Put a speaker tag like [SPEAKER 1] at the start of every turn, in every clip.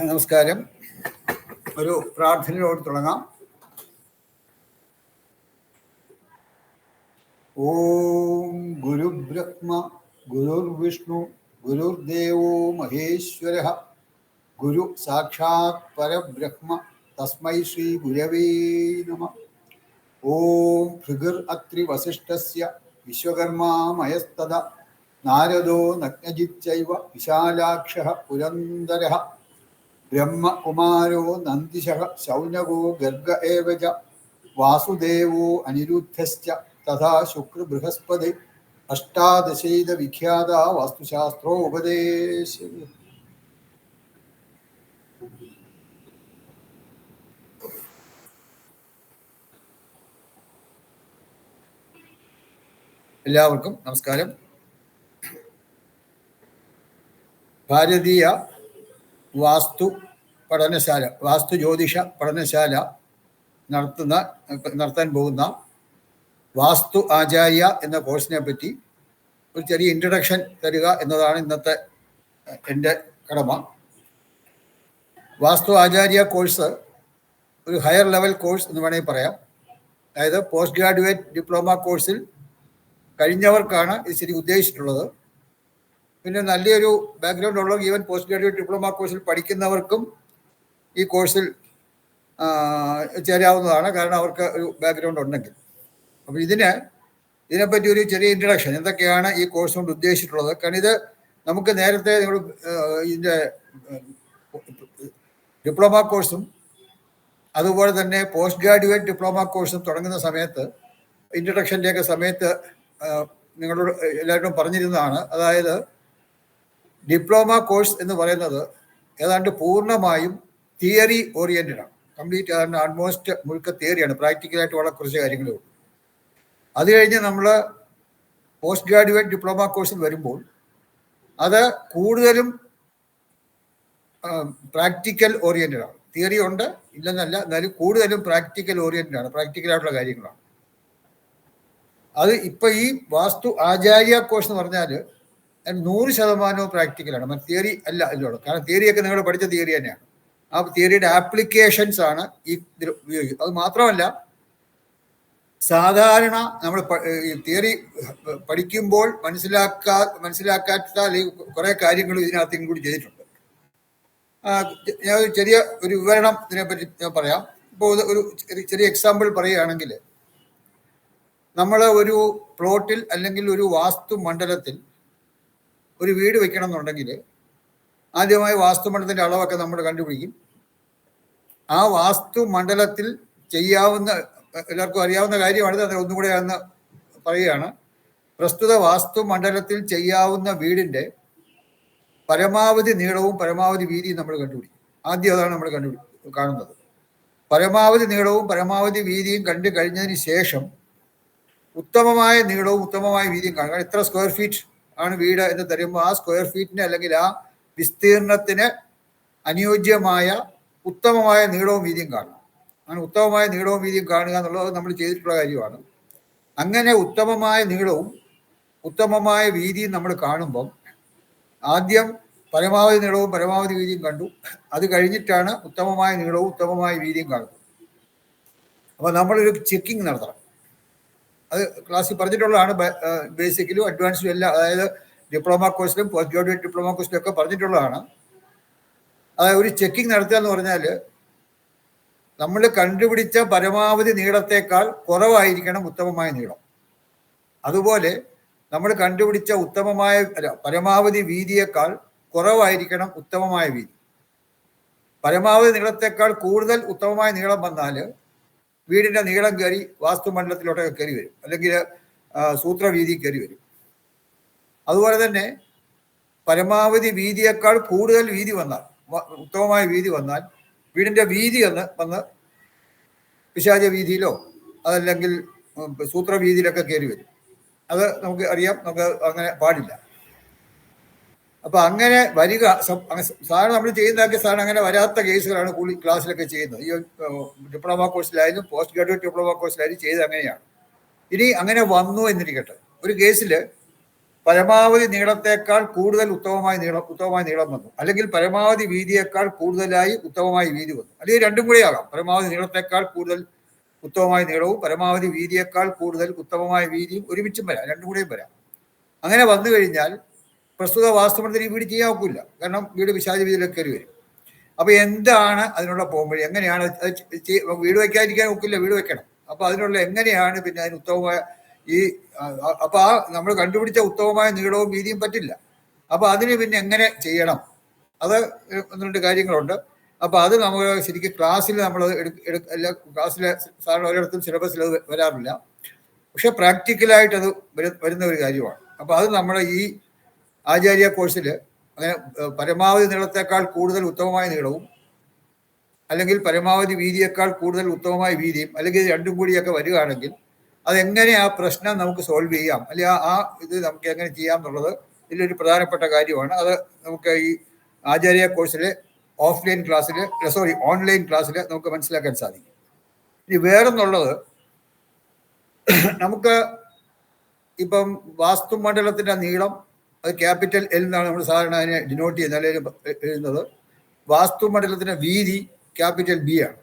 [SPEAKER 1] നമസ്കാരം. ഒരു പ്രാർത്ഥനയോട് തുടങ്ങാം. ഓം ഗുരുബ്രഹ്മ ഗുരുർവിഷ്ണു ഗുരുർദേവോ മഹേശ്വരഃ ഗുരു സാക്ഷാത് പരബ്രഹ്മ തസ്മൈ ശ്രീ ഗുരവേ നമഃ. ഓം ഭൃഗുർ അത്രി വസിഷ്ഠസ്യ വിശ്വകർമാ മയസ്തദ നാരദോ നഗ്നജിച്ചൈവ വിശാലാക്ഷഃ പുരന്ദരഃ ബ്രഹ്മകുമാരോ നന്ദിശഃ ശൗനകോ ഗർഗ ഏവ ച വാസുദേവോ അനിരുദ്ധശ്ച തഥാ ശുക്ര ബൃഹസ്പതി അഷ്ടാദശൈത വിഖ്യാത വാസ്തുശാസ്ത്രോപദേശ. എല്ലാവർക്കും നമസ്കാരം. ഭാരതീയ വാസ്തു ജ്യോതിഷ പഠനശാല നടത്താൻ പോകുന്ന വാസ്തു ആചാര്യ എന്ന കോഴ്സിനെ പറ്റി ഒരു ചെറിയ ഇൻട്രഡക്ഷൻ തരിക എന്നതാണ് ഇന്നത്തെ എൻ്റെ കടമ. വാസ്തു ആചാര്യ കോഴ്സ് ഒരു ഹയർ ലെവൽ കോഴ്സ് എന്ന് വേണമെങ്കിൽ പറയാം. അതായത് പോസ്റ്റ് ഗ്രാജുവേറ്റ് ഡിപ്ലോമ കോഴ്സിൽ കഴിഞ്ഞവർക്കാണ് ഇത് ശരി ഉദ്ദേശിച്ചിട്ടുള്ളത്. പിന്നെ നല്ലൊരു ബാക്ക്ഗ്രൗണ്ട് ഉള്ള ഈവൻ പോസ്റ്റ് ഗ്രാജുവേറ്റ് ഡിപ്ലോമ കോഴ്സിൽ പഠിക്കുന്നവർക്കും ഈ കോഴ്സിൽ ചേരാവുന്നതാണ്, കാരണം അവർക്ക് ഒരു ബാക്ക്ഗ്രൗണ്ട് ഉണ്ടെങ്കിൽ. അപ്പോൾ ഇതിനെപ്പറ്റി ഒരു ചെറിയ ഇൻട്രഡക്ഷൻ, എന്തൊക്കെയാണ് ഈ കോഴ്സ് കൊണ്ട് ഉദ്ദേശിച്ചിട്ടുള്ളത്. കാരണം ഇത് നമുക്ക് നേരത്തെ നിങ്ങൾ ഇതിൻ്റെ ഡിപ്ലോമ കോഴ്സും അതുപോലെ തന്നെ പോസ്റ്റ് ഗ്രാജുവേറ്റ് ഡിപ്ലോമ കോഴ്സും തുടങ്ങുന്ന സമയത്ത് ഇൻട്രഡക്ഷൻ്റെയൊക്കെ സമയത്ത് നിങ്ങളോട് എല്ലാവരും പറഞ്ഞിരുന്നതാണ്. അതായത് ഡിപ്ലോമ കോഴ്സ് എന്ന് പറയുന്നത് ഏതാണ്ട് പൂർണ്ണമായും തിയറി ഓറിയൻറ്റഡ് ആണ്. കംപ്ലീറ്റ് ഏതാണ്ട് ആൾമോസ്റ്റ് മുഴുക്ക തിയറിയാണ്. പ്രാക്ടിക്കലായിട്ട് വളരെ കുറച്ച് കാര്യങ്ങളേ ഉള്ളൂ. അത് കഴിഞ്ഞ് നമ്മൾ പോസ്റ്റ് ഗ്രാജുവേറ്റ് ഡിപ്ലോമ കോഴ്സിൽ വരുമ്പോൾ അത് കൂടുതലും പ്രാക്ടിക്കൽ ഓറിയൻറ്റഡ് ആണ്. തിയറി ഉണ്ട്, ഇല്ലെന്നല്ല, എന്നാലും കൂടുതലും പ്രാക്ടിക്കൽ ഓറിയൻറ്റഡ് ആണ്, പ്രാക്ടിക്കലായിട്ടുള്ള കാര്യങ്ങളാണ്. അത് ഇപ്പം ഈ വാസ്തു ആചാര്യ കോഴ്സ് എന്ന് പറഞ്ഞാൽ 100% പ്രാക്ടിക്കലാണ്, മറ്റു തിയറി അല്ല ഇതിലുള്ളത്. കാരണം തിയറിയൊക്കെ നിങ്ങൾ പഠിച്ച തിയറി തന്നെയാണ്. ആ തിയറിയുടെ ആപ്ലിക്കേഷൻസ് ആണ് ഈ ഉപയോഗിക്കുന്നത്. അത് മാത്രമല്ല, സാധാരണ നമ്മൾ തിയറി പഠിക്കുമ്പോൾ മനസ്സിലാക്കാത്ത കുറേ കാര്യങ്ങൾ ഇതിനകത്ത് ഇൻക്ലൂഡ് ചെയ്തിട്ടുണ്ട്. ഞാൻ ചെറിയ ഒരു വിവരണം ഇതിനെപ്പറ്റി ഞാൻ പറയാം. ഇപ്പോൾ ഒരു ചെറിയ എക്സാമ്പിൾ പറയുകയാണെങ്കിൽ, നമ്മൾ ഒരു പ്ലോട്ടിൽ അല്ലെങ്കിൽ ഒരു വാസ്തു മണ്ഡലത്തിൽ ഒരു വീട് വെക്കണം എന്നുണ്ടെങ്കിൽ ആദ്യമായി വാസ്തുമണ്ഡലത്തിൻ്റെ അളവൊക്കെ നമ്മൾ കണ്ടുപിടിക്കും. ആ വാസ്തു മണ്ഡലത്തിൽ ചെയ്യാവുന്ന, എല്ലാവർക്കും അറിയാവുന്ന കാര്യമാണ്, അത് ഒന്നും കൂടെ അന്ന് പറയുകയാണ്. പ്രസ്തുത വാസ്തു മണ്ഡലത്തിൽ ചെയ്യാവുന്ന വീടിൻ്റെ പരമാവധി നീളവും പരമാവധി വീതിയും നമ്മൾ കണ്ടുപിടിക്കും. ആദ്യം അതാണ് നമ്മൾ കാണുന്നത്. പരമാവധി നീളവും പരമാവധി വീതിയും കണ്ടു കഴിഞ്ഞതിന് ശേഷം ഉത്തമമായ നീളവും ഉത്തമമായ വീതിയും കാണുക. എത്ര സ്ക്വയർ ഫീറ്റ് ആണ് വീട് എന്ന് തരുമ്പോൾ ആ സ്ക്വയർ ഫീറ്റിന് അല്ലെങ്കിൽ ആ വിസ്തീർണത്തിന് അനുയോജ്യമായ ഉത്തമമായ നീളവും വീതിയും കാണണം. അങ്ങനെ ഉത്തമമായ നീളവും വീതിയും കാണുക എന്നുള്ളത് നമ്മൾ ചെയ്തിട്ടുള്ള കാര്യമാണ്. അങ്ങനെ ഉത്തമമായ നീളവും ഉത്തമമായ വീതിയും നമ്മൾ കാണുമ്പം ആദ്യം പരമാവധി നീളവും പരമാവധി വീതിയും കണ്ടു. അത് കഴിഞ്ഞിട്ടാണ് ഉത്തമമായ നീളവും ഉത്തമമായ വീതിയും കാണുന്നത്. അപ്പോൾ നമ്മളൊരു ചെക്കിങ് നടത്തണം. അത് ക്ലാസ്സിൽ പറഞ്ഞിട്ടുള്ളതാണ്. ബേസിക്കലും അഡ്വാൻസിലും എല്ലാം, അതായത് ഡിപ്ലോമ കോഴ്സിലും പോസ്റ്റ് ഗ്രാജുവേറ്റ് ഡിപ്ലോമ കോഴ്സിലും ഒക്കെ പറഞ്ഞിട്ടുള്ളതാണ്. അതായത് ഒരു ചെക്കിങ് നടത്തുക എന്ന് പറഞ്ഞാൽ നമ്മൾ കണ്ടുപിടിച്ച പരമാവധി നീളത്തേക്കാൾ കുറവായിരിക്കണം ഉത്തമമായ നീളം. അതുപോലെ നമ്മൾ കണ്ടുപിടിച്ച പരമാവധി വീതിയേക്കാൾ കുറവായിരിക്കണം ഉത്തമമായ വീതി. പരമാവധി നീളത്തേക്കാൾ കൂടുതൽ ഉത്തമമായ നീളം വന്നാൽ വീടിൻ്റെ നീളം കയറി വാസ്തുമണ്ഡലത്തിലോട്ടൊക്കെ കയറി വരും, അല്ലെങ്കിൽ സൂത്രവീതി കയറി വരും. അതുപോലെ തന്നെ പരമാവധി വീതിയേക്കാൾ കൂടുതൽ വീതി വന്നാൽ, ഉത്തമമായ വീതി വന്നാൽ വീടിൻ്റെ വീതി വന്ന് പിശാച വീതിയിലോ അതല്ലെങ്കിൽ സൂത്രവീതിയിലൊക്കെ കയറി വരും. അത് നമുക്ക് അറിയാം, നമുക്ക് അങ്ങനെ പാടില്ല. അപ്പം അങ്ങനെ വരിക സാധാരണ നമ്മൾ ചെയ്യുന്നതൊക്കെ സാധാരണ അങ്ങനെ വരാത്ത കേസുകളാണ് കൂടുതൽ ക്ലാസ്സിലൊക്കെ ചെയ്യുന്നത്. ഈ ഡിപ്ലോമ കോഴ്സിലായാലും പോസ്റ്റ് ഗ്രാജുവേറ്റ് ഡിപ്ലോമ കോഴ്സിലായാലും ചെയ്ത് അങ്ങനെയാണ്. ഇനി അങ്ങനെ വന്നു എന്നിരിക്കട്ടെ. ഒരു കേസിൽ പരമാവധി നീളത്തേക്കാൾ കൂടുതൽ ഉത്തമമായ നീളം വന്നു, അല്ലെങ്കിൽ പരമാവധി വീതിയേക്കാൾ കൂടുതലായി ഉത്തമമായ വീതി വന്നു, അല്ലെങ്കിൽ രണ്ടും കൂടി ആകാം. പരമാവധി നീളത്തേക്കാൾ കൂടുതൽ ഉത്തമമായ നീളവും പരമാവധി വീതിയേക്കാൾ കൂടുതൽ ഉത്തമമായ വീതിയും ഒരുമിച്ചും വരാം, രണ്ടും കൂടെയും വരാം. അങ്ങനെ വന്നു കഴിഞ്ഞാൽ പ്രസ്തുത വാസ്തുമണ്ഡലത്തിൽ ഈ വീട് ചെയ്യാൻ ഒക്കില്ല, കാരണം വീട് പിശാച വീതിയിലേക്ക് കയറി വരും. അപ്പൊ എന്താണ് അതിനുള്ള പോംവഴി? എങ്ങനെയാണ് വീട് വയ്ക്കാതിരിക്കാൻ ഒക്കില്ല, വീട് വെക്കണം. അപ്പൊ അതിനുള്ള എങ്ങനെയാണ് പിന്നെ അതിന് ഉത്തമമായ ഈ അപ്പൊ ആ നമ്മൾ കണ്ടുപിടിച്ച ഉത്തമമായ നീളവും വീതിയും പറ്റില്ല. അപ്പൊ അതിന് പിന്നെ എങ്ങനെ ചെയ്യണം? അത് ഒന്ന് രണ്ട് കാര്യങ്ങളുണ്ട്. അപ്പൊ അത് നമ്മൾ ശരിക്കും ക്ലാസ്സിൽ നമ്മൾ എല്ലാ ക്ലാസ്സിലെ സാധാരണ ഒരിടത്തും സിലബസിൽ അത് വരാറില്ല, പക്ഷെ പ്രാക്ടിക്കലായിട്ട് അത് വരുന്ന ഒരു കാര്യമാണ്. അപ്പൊ അത് നമ്മുടെ ഈ ആചാര്യ കോഴ്സിൽ അങ്ങനെ പരമാവധി നീളത്തേക്കാൾ കൂടുതൽ ഉത്തമമായ നീളവും അല്ലെങ്കിൽ പരമാവധി വീതിയേക്കാൾ കൂടുതൽ ഉത്തമമായ വീതിയും അല്ലെങ്കിൽ രണ്ടും കൂടിയൊക്കെ വരികയാണെങ്കിൽ അതെങ്ങനെ ആ പ്രശ്നം നമുക്ക് സോൾവ് ചെയ്യാം, അല്ലെങ്കിൽ ആ ഇത് നമുക്ക് എങ്ങനെ ചെയ്യാം എന്നുള്ളത് ഇതിലൊരു പ്രധാനപ്പെട്ട കാര്യമാണ്. അത് നമുക്ക് ഈ ആചാര്യ കോഴ്സിലെ ഓൺലൈൻ ക്ലാസ്സിൽ നമുക്ക് മനസ്സിലാക്കാൻ സാധിക്കും. ഇനി വേറൊന്നുള്ളത്, നമുക്ക് ഇപ്പം വാസ്തുമണ്ഡലത്തിന്റെ നീളം അത് ക്യാപിറ്റൽ എൽ എന്നാണ് നമ്മൾ സാധാരണ അതിനെ ഡിനോട്ട് ചെയ്യുന്നത്, അല്ലെങ്കിൽ എഴുതുന്നത്. വാസ്തുമണ്ഡലത്തിന്റെ വീതി ക്യാപിറ്റൽ ബി ആണ്.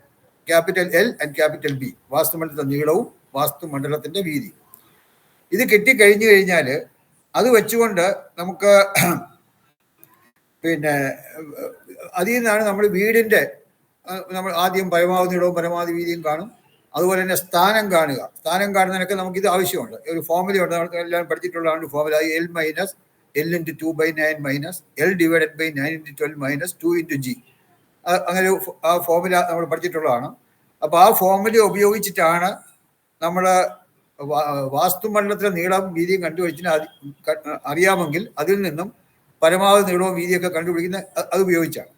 [SPEAKER 1] Capital L and capital B, വാസ്തുമണ്ഡലത്തിന്റെ നീളവും വാസ്തുമണ്ഡലത്തിന്റെ വീതി. ഇത് കിട്ടിക്കഴിഞ്ഞു കഴിഞ്ഞാൽ അത് വെച്ചുകൊണ്ട് നമുക്ക് പിന്നെ അതിൽ നിന്നാണ് നമ്മൾ വീടിന്റെ നമ്മൾ ആദ്യം പരമാവധി നീളവും പരമാവധി വീതിയും കാണും. അതുപോലെ തന്നെ സ്ഥാനം കാണുക. സ്ഥാനം കാണുന്നതിനൊക്കെ നമുക്കിത് ആവശ്യമുണ്ട്. ഒരു ഫോർമുലയുണ്ട്, നമുക്ക് എല്ലാം പഠിച്ചിട്ടുള്ളതാണ് formula. L minus L into 2/9 minus L divided by 9 into 12 minus 2 into G. അങ്ങനെ ആ ഫോർമുല നമ്മൾ പഠിച്ചിട്ടുള്ളതാണ്. അപ്പോൾ ആ ഫോർമുല ഉപയോഗിച്ചിട്ടാണ് നമ്മൾ വാസ്തുമണ്ഡലത്തിലെ നീളം വീതിയും കണ്ടുപിടിച്ചിട്ട് അറിയാമെങ്കിൽ അതിൽ നിന്നും പരമാവധി നീളവും വീതിയൊക്കെ കണ്ടുപിടിക്കുന്ന അത് ഉപയോഗിച്ചാണ്.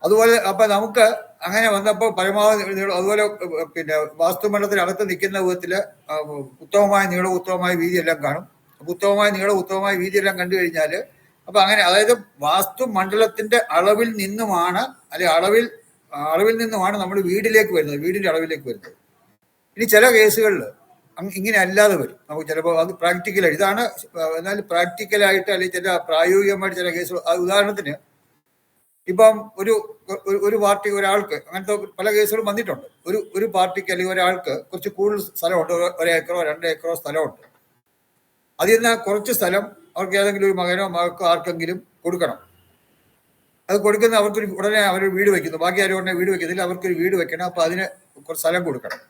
[SPEAKER 1] അതുപോലെ അപ്പം നമുക്ക് അങ്ങനെ വന്നപ്പോൾ പരമാവധി നീളം, അതുപോലെ പിന്നെ വാസ്തുമണ്ഡലത്തിനകത്ത് നിൽക്കുന്ന വിധത്തിൽ ഉത്തമമായ നീളവും ഉത്തമമായ വീതി എല്ലാം കാണും. ഉത്തമമായ നീളവും ഉത്തമമായ വീതി എല്ലാം കണ്ടു കഴിഞ്ഞാൽ അപ്പൊ അങ്ങനെ, അതായത് വാസ്തുമണ്ഡലത്തിന്റെ അളവിൽ നിന്നുമാണ്, അല്ലെ അളവിൽ നിന്നുമാണ് നമ്മൾ വീടിലേക്ക് വരുന്നത്, വീടിന്റെ അളവിലേക്ക് വരുന്നത്. ഇനി ചില കേസുകളിൽ ഇങ്ങനെ അല്ലാതെ വരും. നമുക്ക് ചിലപ്പോൾ അത് പ്രാക്ടിക്കലായിട്ട് ഇതാണ്, എന്നാൽ പ്രാക്ടിക്കലായിട്ട് അല്ലെങ്കിൽ ചില പ്രായോഗികമായിട്ട് ചില കേസുകൾ, ഉദാഹരണത്തിന് ഇപ്പം ഒരു പാർട്ടി ഒരാൾക്ക്, അങ്ങനത്തെ പല കേസുകളും വന്നിട്ടുണ്ട്. ഒരു പാർട്ടിക്ക് അല്ലെങ്കിൽ ഒരാൾക്ക് കുറച്ച് കൂടുതൽ സ്ഥലമുണ്ട്, 1 ഏക്കറോ 2 ഏക്കറോ സ്ഥലമുണ്ട്. അതിൽ നിന്ന് കുറച്ച് സ്ഥലം അവർക്ക് ഏതെങ്കിലും ഒരു മകനോ മകൾക്കോ ആർക്കെങ്കിലും കൊടുക്കണം. അത് കൊടുക്കുന്ന അവർക്കൊരു ഉടനെ അവർ വീട് വെക്കുന്നു, ബാക്കി ആരും ഉടനെ വീട് വെക്കുന്നില്ല, അവർക്കൊരു വീട് വെക്കണം. അപ്പൊ അതിന് കുറച്ച് സ്ഥലം കൊടുക്കണം.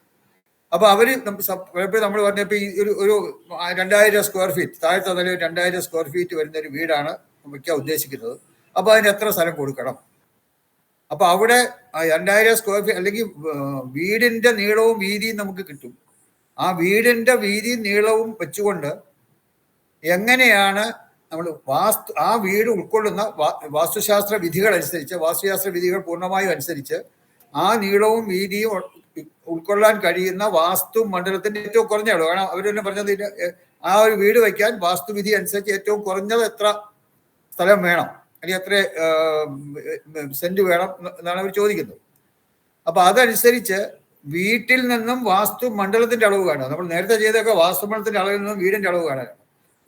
[SPEAKER 1] അപ്പൊ അവര് നമ്മൾ പറഞ്ഞപ്പോ ഈ ഒരു 2000 സ്ക്വയർ ഫീറ്റ്, താഴത്തെ നിലയിൽ 2000 സ്ക്വയർ ഫീറ്റ് വരുന്ന ഒരു വീടാണ് വയ്ക്കാൻ ഉദ്ദേശിക്കുന്നത്. അപ്പൊ അതിന് എത്ര സ്ഥലം കൊടുക്കണം? അപ്പൊ അവിടെ 2000 സ്ക്വയർ ഫീറ്റ് അല്ലെങ്കിൽ വീടിന്റെ നീളവും വീതിയും നമുക്ക് കിട്ടും. ആ വീടിന്റെ വീതിയും നീളവും വെച്ചുകൊണ്ട് എങ്ങനെയാണ് നമ്മൾ ആ വീട് ഉൾക്കൊള്ളുന്ന വാസ്തുശാസ്ത്ര വിധികൾ അനുസരിച്ച്, വാസ്തുശാസ്ത്ര വിധികൾ പൂർണ്ണമായും അനുസരിച്ച് ആ നീളവും വീതിയും ഉൾക്കൊള്ളാൻ കഴിയുന്ന വാസ്തു മണ്ഡലത്തിന്റെ ഏറ്റവും കുറഞ്ഞ അളവ്. കാരണം അവരെല്ലാം പറഞ്ഞത് ആ ഒരു വീട് വയ്ക്കാൻ വാസ്തുവിധി അനുസരിച്ച് ഏറ്റവും കുറഞ്ഞത് എത്ര സ്ഥലം വേണം, അല്ലെങ്കിൽ എത്ര സെന്റ് വേണം എന്നാണ് അവർ ചോദിക്കുന്നത്. അപ്പൊ അതനുസരിച്ച് വീട്ടിൽ നിന്നും വാസ്തു മണ്ഡലത്തിന്റെ അളവ് കാണുക. നമ്മൾ നേരത്തെ ചെയ്തൊക്കെ വാസ്തുമണ്ഡലത്തിന്റെ അളവിൽ നിന്നും വീടിന്റെ അളവ് കാണാനാണ്.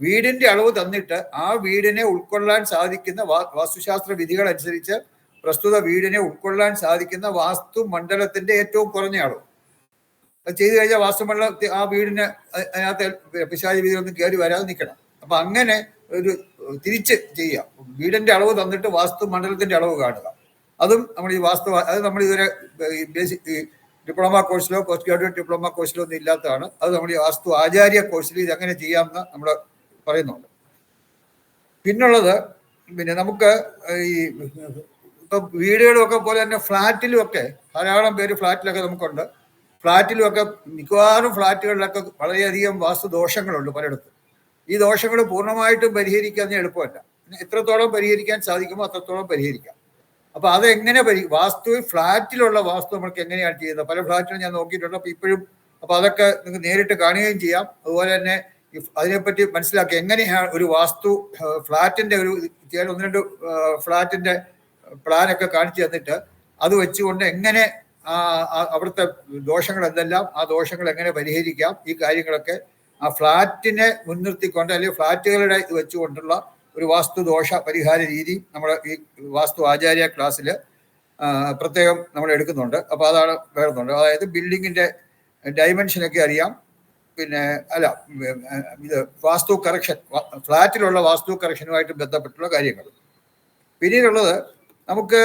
[SPEAKER 1] വീടിന്റെ അളവ് തന്നിട്ട് ആ വീടിനെ ഉൾക്കൊള്ളാൻ സാധിക്കുന്ന വാസ്തുശാസ്ത്ര വിധികൾ അനുസരിച്ച് പ്രസ്തുത വീടിനെ ഉൾക്കൊള്ളാൻ സാധിക്കുന്ന വാസ്തു മണ്ഡലത്തിന്റെ ഏറ്റവും കുറഞ്ഞ അളവ് അത് ചെയ്തു കഴിഞ്ഞാൽ വാസ്തുമണ്ഡലത്തിൽ ആ വീടിന് അതിനകത്ത് പിശാചി വിധികളൊന്നും കയറി വരാതെ നിൽക്കണം. അപ്പൊ അങ്ങനെ ഒരു തിരിച്ച് ചെയ്യാം. വീടിന്റെ അളവ് തന്നിട്ട് വാസ്തു മണ്ഡലത്തിന്റെ അളവ് കാണുക. അതും നമ്മൾ ഈ അത് നമ്മൾ ഇതുവരെ ബേസിക് ഡിപ്ലോമ കോഴ്സിലോ പോസ്റ്റ് ഗ്രാജുവേറ്റ് ഡിപ്ലോമ കോഴ്സിലോ ഒന്നും ഇല്ലാത്തതാണ്. അത് നമ്മൾ ഈ വാസ്തു ആചാര്യ കോഴ്സിൽ ഇതെങ്ങനെ ചെയ്യാമെന്ന് നമ്മൾ പറയുന്നുണ്ട്. പിന്നുള്ളത് പിന്നെ നമുക്ക് ഈ ഇപ്പൊ വീടുകളുമൊക്കെ പോലെ തന്നെ ഫ്ലാറ്റിലും ഒക്കെ ധാരാളം പേര് ഫ്ലാറ്റിലൊക്കെ നമുക്കുണ്ട്. ഫ്ലാറ്റിലുമൊക്കെ മിക്കവാറും ഫ്ലാറ്റുകളിലൊക്കെ വളരെയധികം വാസ്തുദോഷങ്ങളുണ്ട് പലയിടത്തും. ഈ ദോഷങ്ങൾ പൂർണ്ണമായിട്ടും പരിഹരിക്കാൻ എളുപ്പമല്ല. എത്രത്തോളം പരിഹരിക്കാൻ സാധിക്കുമോ അത്രത്തോളം പരിഹരിക്കാം. അപ്പൊ അതെങ്ങനെ വാസ്തു ഫ്ലാറ്റിലുള്ള വാസ്തു നമുക്ക് എങ്ങനെയാണ് ചെയ്യുന്നത്? പല ഫ്ലാറ്റിലും ഞാൻ നോക്കിയിട്ടുണ്ട്. അപ്പൊ ഇപ്പോഴും അപ്പൊ അതൊക്കെ നിങ്ങൾക്ക് നേരിട്ട് കാണുകയും ചെയ്യാം. അതുപോലെ തന്നെ അതിനെപ്പറ്റി മനസ്സിലാക്കി എങ്ങനെയാണ് ഒരു വാസ്തു ഫ്ലാറ്റിന്റെ ഒരു 1-2 ഫ്ലാറ്റിന്റെ പ്ലാനൊക്കെ കാണിച്ചു തന്നിട്ട് അത് വെച്ചുകൊണ്ട് എങ്ങനെ അവിടുത്തെ ദോഷങ്ങൾ എന്തെല്ലാം, ആ ദോഷങ്ങൾ എങ്ങനെ പരിഹരിക്കാം, ഈ കാര്യങ്ങളൊക്കെ ആ ഫ്ലാറ്റിനെ മുൻനിർത്തിക്കൊണ്ട് അല്ലെങ്കിൽ ഫ്ലാറ്റുകളുടെ ഇത് വെച്ചുകൊണ്ടുള്ള ഒരു വാസ്തുദോഷ പരിഹാര രീതി നമ്മുടെ ഈ വാസ്തു ആചാര്യ ക്ലാസ്സിൽ പ്രത്യേകം നമ്മൾ എടുക്കുന്നുണ്ട്. അപ്പോൾ അതാണ് വേറുന്നുണ്ട്. അതായത് ബിൽഡിങ്ങിൻ്റെ ഡയമെൻഷനൊക്കെ അറിയാം. പിന്നെ അല്ല ഇത് വാസ്തു കറക്ഷൻ, ഫ്ലാറ്റിലുള്ള വാസ്തു കറക്ഷനുമായിട്ട് ബന്ധപ്പെട്ടുള്ള കാര്യങ്ങൾ. പിന്നീടുള്ളത് നമുക്ക്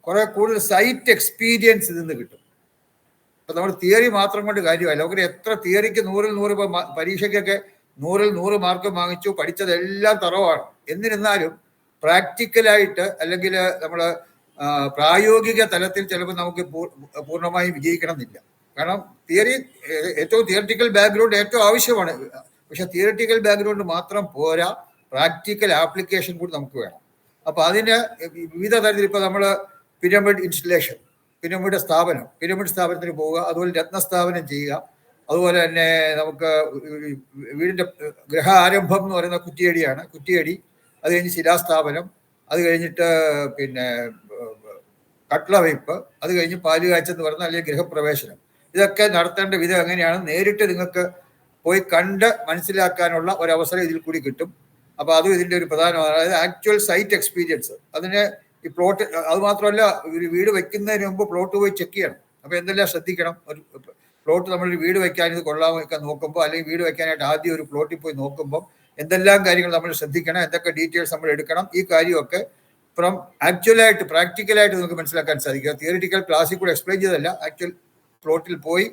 [SPEAKER 1] കുറെ കൂടുതൽ സൈറ്റ് എക്സ്പീരിയൻസ് ഇതിൽ നിന്ന് കിട്ടും. ഇപ്പം നമ്മൾ തിയറി മാത്രം കൊണ്ട് കാര്യമല്ല. നമുക്ക് എത്ര തിയറിക്ക് 100-ൽ 100 ഇപ്പം പരീക്ഷയ്ക്കൊക്കെ 100-ൽ 100 മാർക്ക് വാങ്ങിച്ചു, പഠിച്ചതെല്ലാം തറവാണ്. എന്നിരുന്നാലും പ്രാക്ടിക്കലായിട്ട് അല്ലെങ്കിൽ നമ്മൾ പ്രായോഗിക തലത്തിൽ ചിലപ്പോൾ നമുക്ക് പൂർണ്ണമായും വിജയിക്കണം എന്നില്ല. കാരണം തിയറി ഏറ്റവും തിയററ്റിക്കൽ ബാക്ക്ഗ്രൗണ്ട് ഏറ്റവും ആവശ്യമാണ്. പക്ഷെ തിയററ്റിക്കൽ ബാക്ക്ഗ്രൗണ്ട് മാത്രം പോരാ, പ്രാക്ടിക്കൽ ആപ്ലിക്കേഷൻ കൂടി നമുക്ക് വേണം. അപ്പോൾ അതിന് വിവിധ തരത്തിൽ ഇപ്പോൾ നമ്മൾ പിരമിഡ് ഇൻസ്റ്റലേഷൻ, പിരമിഡ് സ്ഥാപനത്തിന് പോവുക, അതുപോലെ രത്നസ്ഥാപനം ചെയ്യുക, അതുപോലെ തന്നെ നമുക്ക് വീടിൻ്റെ ഗ്രഹ ആരംഭം എന്ന് പറയുന്ന കുറ്റിയടി, അത് കഴിഞ്ഞ് ശിലാസ്ഥാപനം, അത് കഴിഞ്ഞിട്ട് പിന്നെ കട്ട്ളവയ്പ്പ്, അത് കഴിഞ്ഞ് പാലുകാച്ചെന്ന് പറയുന്ന അല്ലെങ്കിൽ ഗൃഹപ്രവേശനം. ഇതൊക്കെ നടത്തേണ്ട വിധം എങ്ങനെയാണ് നേരിട്ട് നിങ്ങൾക്ക് പോയി കണ്ട് മനസ്സിലാക്കാനുള്ള ഒരവസരം ഇതിൽ കൂടി കിട്ടും. അപ്പോൾ അതും ഇതിൻ്റെ ഒരു പ്രധാനമാണ്. അതായത് ആക്ച്വൽ സൈറ്റ് എക്സ്പീരിയൻസ്. അതിന് ഈ പ്ലോട്ട്, അത് മാത്രമല്ല, ഒരു വീട് വെക്കുന്നതിന് മുമ്പ് പ്ലോട്ട് പോയി ചെക്ക് ചെയ്യണം. അപ്പോൾ എന്തെല്ലാം ശ്രദ്ധിക്കണം? ഒരു പ്ലോട്ട് നമ്മളൊരു വീട് വെക്കാൻ ഇത് കൊള്ളാമോ ഒക്കെ നോക്കുമ്പോൾ, അല്ലെങ്കിൽ വീട് വെക്കാനായിട്ട് ആദ്യം ഒരു പ്ലോട്ടിൽ പോയി നോക്കുമ്പോൾ എന്തെല്ലാം കാര്യങ്ങൾ നമ്മൾ ശ്രദ്ധിക്കണം, എന്തൊക്കെ ഡീറ്റെയിൽസ് നമ്മൾ എടുക്കണം, ഈ കാര്യമൊക്കെ ഫ്രം ആക്ച്വലായിട്ട് പ്രാക്ടിക്കലായിട്ട് നമുക്ക് മനസ്സിലാക്കാൻ സാധിക്കുക. തിയറിറ്റിക്കൽ ക്ലാസ്സിൽ കൂടെ എക്സ്പ്ലെയിൻ ചെയ്തതല്ല, ആക്ച്വൽ പ്ലോട്ടിൽ പോയി